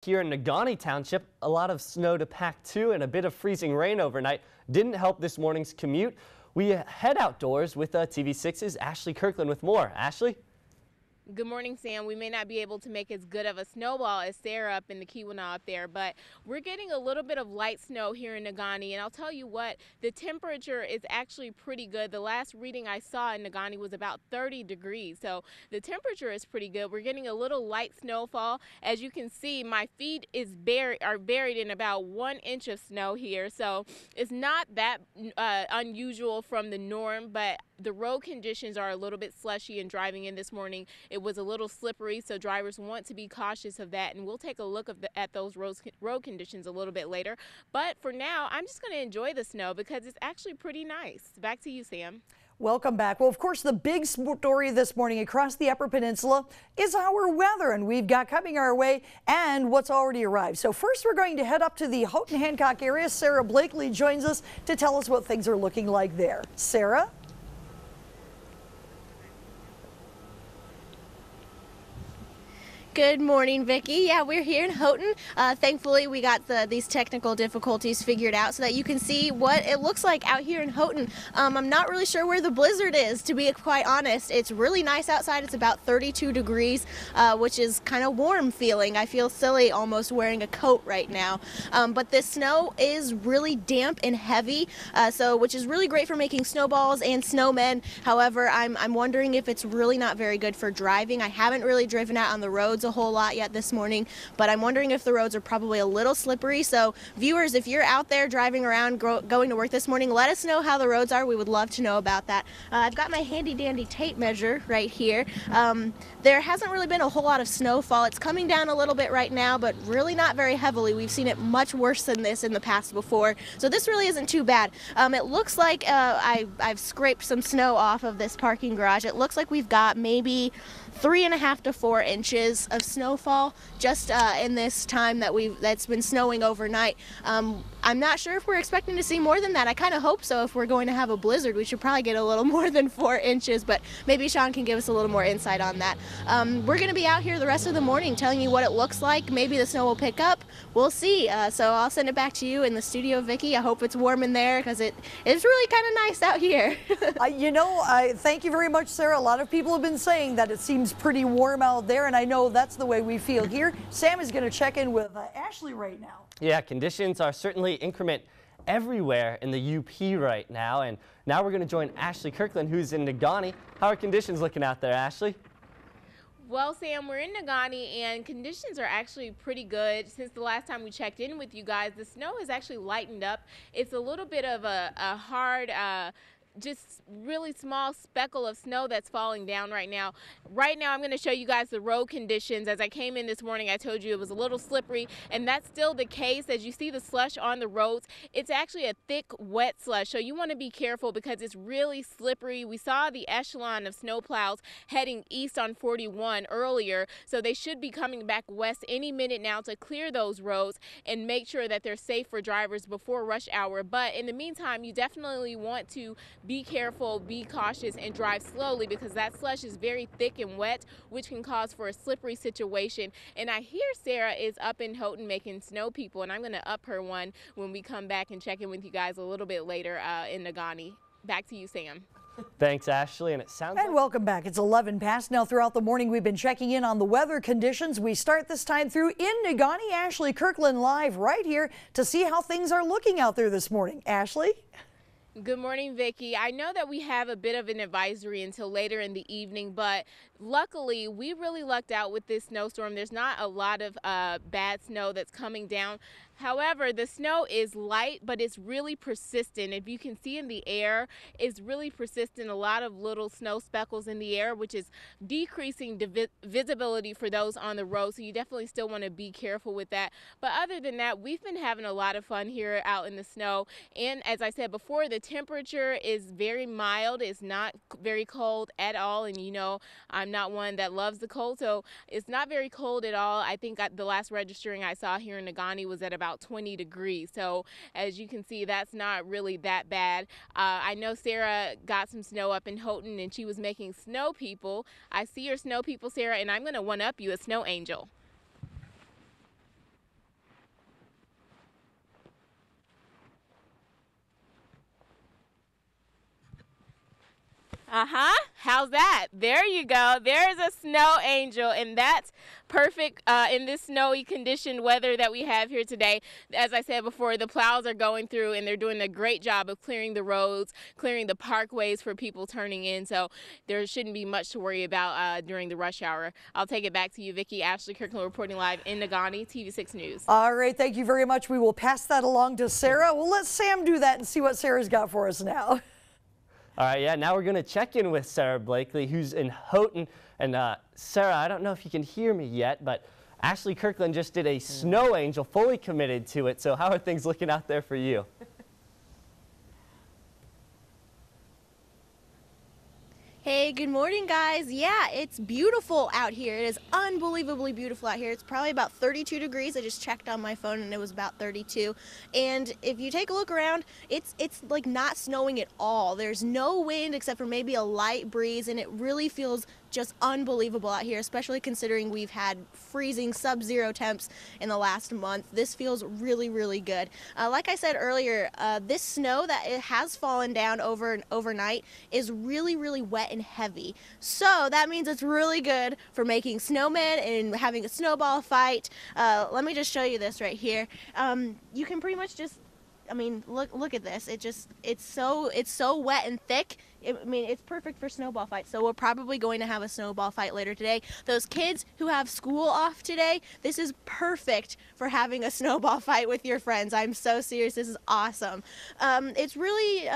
Here in Negaunee Township, a lot of snow to pack to and a bit of freezing rain overnight didn't help this morning's commute. We head outdoors with TV6's Ashley Kirkland with more. Ashley? Good morning, Sam. We may not be able to make as good of a snowball as Sarah up in the Keweenaw up there, but we're getting a little bit of light snow here in Negaunee, and I'll tell you what, the temperature is actually pretty good. The last reading I saw in Negaunee was about 30 degrees, so the temperature is pretty good. We're getting a little light snowfall. As you can see, my feet are buried in about 1 inch of snow here, so it's not that unusual from the norm, but the road conditions are a little bit slushy, and driving in this morning, it was a little slippery, so drivers want to be cautious of that, and we'll take a look at those road conditions a little bit later. But for now, I'm just going to enjoy the snow because it's actually pretty nice. Back to you, Sam. Welcome back. Well, of course, the big story this morning across the Upper Peninsula is our weather, and we've got coming our way and what's already arrived. So first, we're going to head up to the Houghton-Hancock area. Sarah Blakely joins us to tell us what things are looking like there. Sarah? Good morning, Vicki. Yeah, we're here in Houghton. Thankfully, we got these technical difficulties figured out so that you can see what it looks like out here in Houghton. I'm not really sure where the blizzard is, to be quite honest. It's really nice outside. It's about 32 degrees, which is kind of warm feeling. I feel silly almost wearing a coat right now. But this snow is really damp and heavy, which is really great for making snowballs and snowmen. However, I'm wondering if it's really not very good for driving. I haven't really driven out on the roads a whole lot yet this morning, but I'm wondering if the roads are probably a little slippery. So viewers, if you're out there driving around going to work this morning, let us know how the roads are. We would love to know about that. I've got my handy dandy tape measure right here. There hasn't really been a whole lot of snowfall. It's coming down a little bit right now, but really not very heavily. We've seen it much worse than this in the past before, so this really isn't too bad. It looks like I've scraped some snow off of this parking garage. It looks like we've got maybe 3.5 to 4 inches of snowfall just in this time that's been snowing overnight. I'm not sure if we're expecting to see more than that. I kind of hope so. If we're going to have a blizzard, we should probably get a little more than 4 inches, but maybe Sean can give us a little more insight on that. We're going to be out here the rest of the morning telling you what it looks like. Maybe the snow will pick up. We'll see. So I'll send it back to you in the studio, Vicki. I hope it's warm in there because it's really kind of nice out here. Thank you very much, Sarah. A lot of people have been saying that it seems pretty warm out there, and I know that's the way we feel here. Sam is going to check in with Ashley right now. Yeah, conditions are certainly increment everywhere in the UP right now, and now we're going to join Ashley Kirkland, who's in Negaunee. How are conditions looking out there, Ashley? Well, Sam, we're in Negaunee, and conditions are actually pretty good. Since the last time we checked in with you guys, the snow has actually lightened up. It's a little bit of a hard just really small speckle of snow that's falling down right now. Right now, I'm going to show you guys the road conditions. As I came in this morning, I told you it was a little slippery, and that's still the case. As you see the slush on the roads, it's actually a thick, wet slush, so you want to be careful because it's really slippery. We saw the echelon of snowplows heading east on 41 earlier, so they should be coming back west any minute now to clear those roads and make sure that they're safe for drivers before rush hour. But in the meantime, you definitely want to be careful, be cautious, and drive slowly because that slush is very thick and wet, which can cause for a slippery situation. And I hear Sarah is up in Houghton making snow people, and I'm going to up her one when we come back and check in with you guys a little bit later in Negaunee. Back to you, Sam. Thanks, Ashley. And it sounds And welcome back. It's 11 past. Now, throughout the morning, we've been checking in on the weather conditions. We start this time through in Negaunee. Ashley Kirkland live right here to see how things are looking out there this morning. Ashley? Good morning, Vicki. I know that we have a bit of an advisory until later in the evening, but luckily we really lucked out with this snowstorm. There's not a lot of bad snow that's coming down. However, the snow is light, but it's really persistent. If you can see in the air, it's really persistent. A lot of little snow speckles in the air, which is decreasing visibility for those on the road. So you definitely still want to be careful with that. But other than that, we've been having a lot of fun here out in the snow. And as I said before, the temperature is very mild. It's not very cold at all. And you know, I'm not one that loves the cold, so it's not very cold at all. I think the last registering I saw here in Negaunee was at about 20 degrees. So as you can see, that's not really that bad. I know Sarah got some snow up in Houghton and she was making snow people. I see your snow people, Sarah, and I'm going to one up you a snow angel. How's that? There you go. There's a snow angel, and that's perfect in this snowy conditioned weather that we have here today. As I said before, the plows are going through, and they're doing a great job of clearing the roads, clearing the parkways for people turning in, so there shouldn't be much to worry about during the rush hour. I'll take it back to you, Vicki. Ashley Kirkland reporting live in Negaunee, TV6 News. All right, thank you very much. We will pass that along to Sarah. We'll let Sam do that and see what Sarah's got for us now. All right, yeah, now we're going to check in with Sarah Blakely, who's in Houghton. And Sarah, I don't know if you can hear me yet, but Ashley Kirkland just did a snow angel, fully committed to it. So how are things looking out there for you? Hey, good morning, guys. Yeah, it's beautiful out here. It is unbelievably beautiful out here. It's probably about 32 degrees. I just checked on my phone and it was about 32. And if you take a look around, it's like not snowing at all. There's no wind except for maybe a light breeze, and it really feels just unbelievable out here, especially considering we've had freezing sub-zero temps in the last month. This feels really, really good. Like I said earlier, this snow that it has fallen down overnight is really, really wet and heavy. So that means it's really good for making snowmen and having a snowball fight. Let me just show you this right here. You can pretty much just, I mean, look at this. It's so wet and thick. I mean, it's perfect for snowball fights. So we're probably going to have a snowball fight later today. Those kids who have school off today, this is perfect for having a snowball fight with your friends. I'm so serious. This is awesome. It's really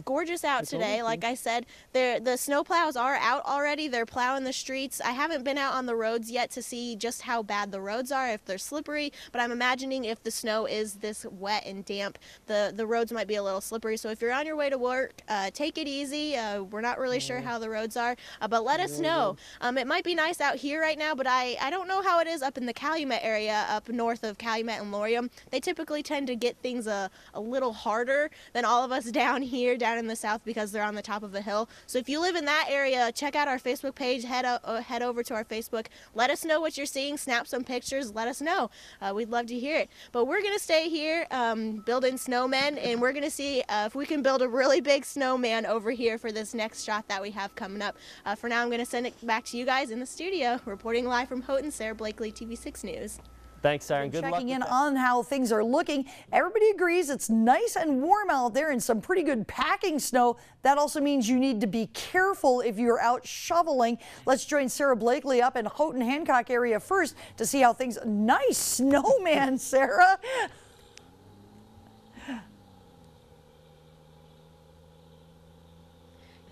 gorgeous out today. Like I said, the snow plows are out already. They're plowing the streets. I haven't been out on the roads yet to see just how bad the roads are, if they're slippery, but I'm imagining if the snow is this wet and damp, the roads might be a little slippery. So if you're on your way to work, take it easy. We're not really sure how the roads are, but let us know. It might be nice out here right now, but I don't know how it is up in the Calumet area, up north of Calumet and Laurium. They typically tend to get things a little harder than all of us down here, down in the south, because they're on the top of a hill. So if you live in that area, check out our Facebook page, head over to our Facebook. Let us know what you're seeing, snap some pictures, let us know. We'd love to hear it. But we're going to stay here building snowmen, and we're going to see if we can build a really big snowman over here for this next shot that we have coming up. For now, I'm going to send it back to you guys in the studio. Reporting live from Houghton, Sarah Blakely, TV6 News. Thanks, Sarah, and good luck. Checking in on how things are looking. Everybody agrees it's nice and warm out there and some pretty good packing snow. That also means you need to be careful if you're out shoveling. Let's join Sarah Blakely up in Houghton Hancock area first to see how things. Nice snowman, Sarah.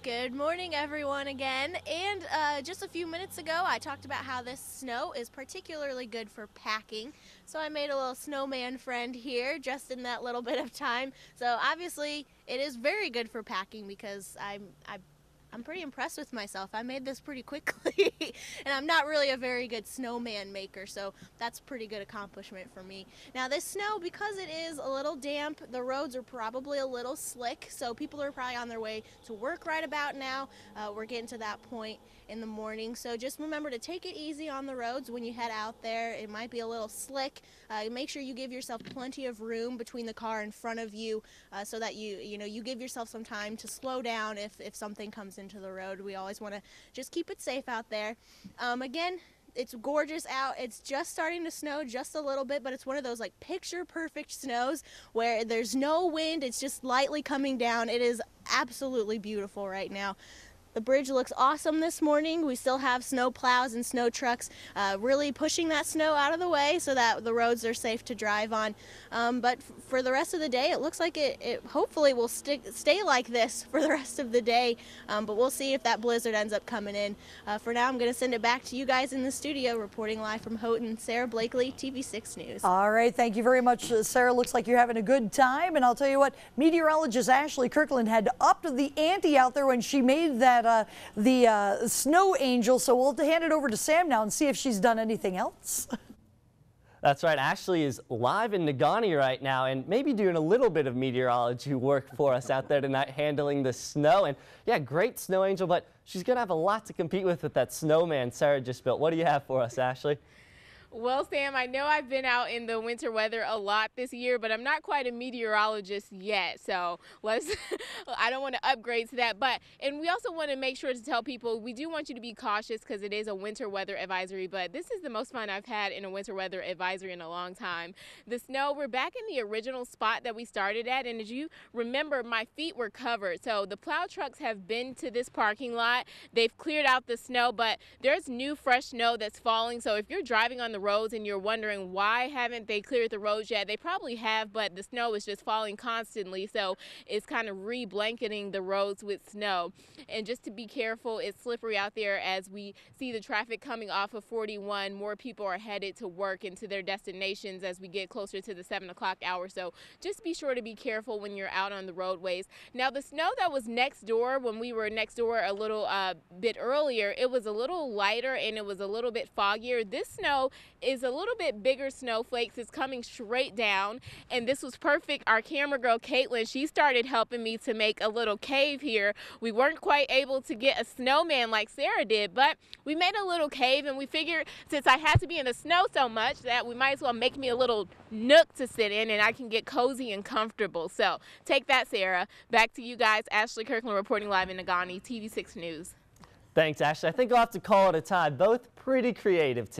Good morning, everyone, again. And just a few minutes ago, I talked about how this snow is particularly good for packing. So I made a little snowman friend here just in that little bit of time. So obviously, it is very good for packing because I'm pretty impressed with myself. I made this pretty quickly, and I'm not really a very good snowman maker, so that's a pretty good accomplishment for me. Now this snow, because it is a little damp, the roads are probably a little slick, so people are probably on their way to work right about now. We're getting to that point in the morning, so just remember to take it easy on the roads when you head out there. It might be a little slick. Make sure you give yourself plenty of room between the car in front of you so that you give yourself some time to slow down if something comes into the road. We always want to just keep it safe out there. Again, it's gorgeous out. It's just starting to snow just a little bit, but it's one of those like picture perfect snows where there's no wind. It's just lightly coming down. It is absolutely beautiful right now. The bridge looks awesome this morning. We still have snow plows and snow trucks really pushing that snow out of the way so that the roads are safe to drive on. But for the rest of the day, it looks like it hopefully will stay like this for the rest of the day. But we'll see if that blizzard ends up coming in. For now, I'm going to send it back to you guys in the studio. Reporting live from Houghton, Sarah Blakely, TV6 News. All right, thank you very much, Sarah. Looks like you're having a good time. And I'll tell you what, meteorologist Ashley Kirkland had upped the ante out there when she made that the snow angel. So we'll hand it over to Sam now and see if she's done anything else. That's right. Ashley is live in Negaunee right now and maybe doing a little bit of meteorology work for us out there tonight, handling the snow. And yeah, great snow angel, but she's going to have a lot to compete with that snowman Sarah just built. What do you have for us, Ashley? Well, Sam, I know I've been out in the winter weather a lot this year, but I'm not quite a meteorologist yet. So I don't want to upgrade to that. And we also want to make sure to tell people we do want you to be cautious because it is a winter weather advisory. But this is the most fun I've had in a winter weather advisory in a long time. The snow, we're back in the original spot that we started at. And as you remember, my feet were covered. So the plow trucks have been to this parking lot. They've cleared out the snow, but there's new fresh snow that's falling. So if you're driving on the roads and you're wondering why haven't they cleared the roads yet, they probably have, but the snow is just falling constantly, so it's kind of re-blanketing the roads with snow. And just to be careful, it's slippery out there as we see the traffic coming off of 41. More people are headed to work and to their destinations as we get closer to the 7 o'clock hour, so just be sure to be careful when you're out on the roadways. Now, the snow that was next door, when we were next door a little bit earlier, it was a little lighter and it was a little bit foggier. This snow is a little bit bigger snowflakes. It's coming straight down, and this was perfect. Our camera girl Caitlin, she started helping me to make a little cave here. We weren't quite able to get a snowman like Sarah did, but we made a little cave, and we figured since I had to be in the snow so much that we might as well make me a little nook to sit in and I can get cozy and comfortable. So take that, Sarah. Back to you guys. Ashley Kirkland reporting live in Negaunee, TV6 News. Thanks, Ashley. I think I'll have to call it a tie. Both pretty creative today.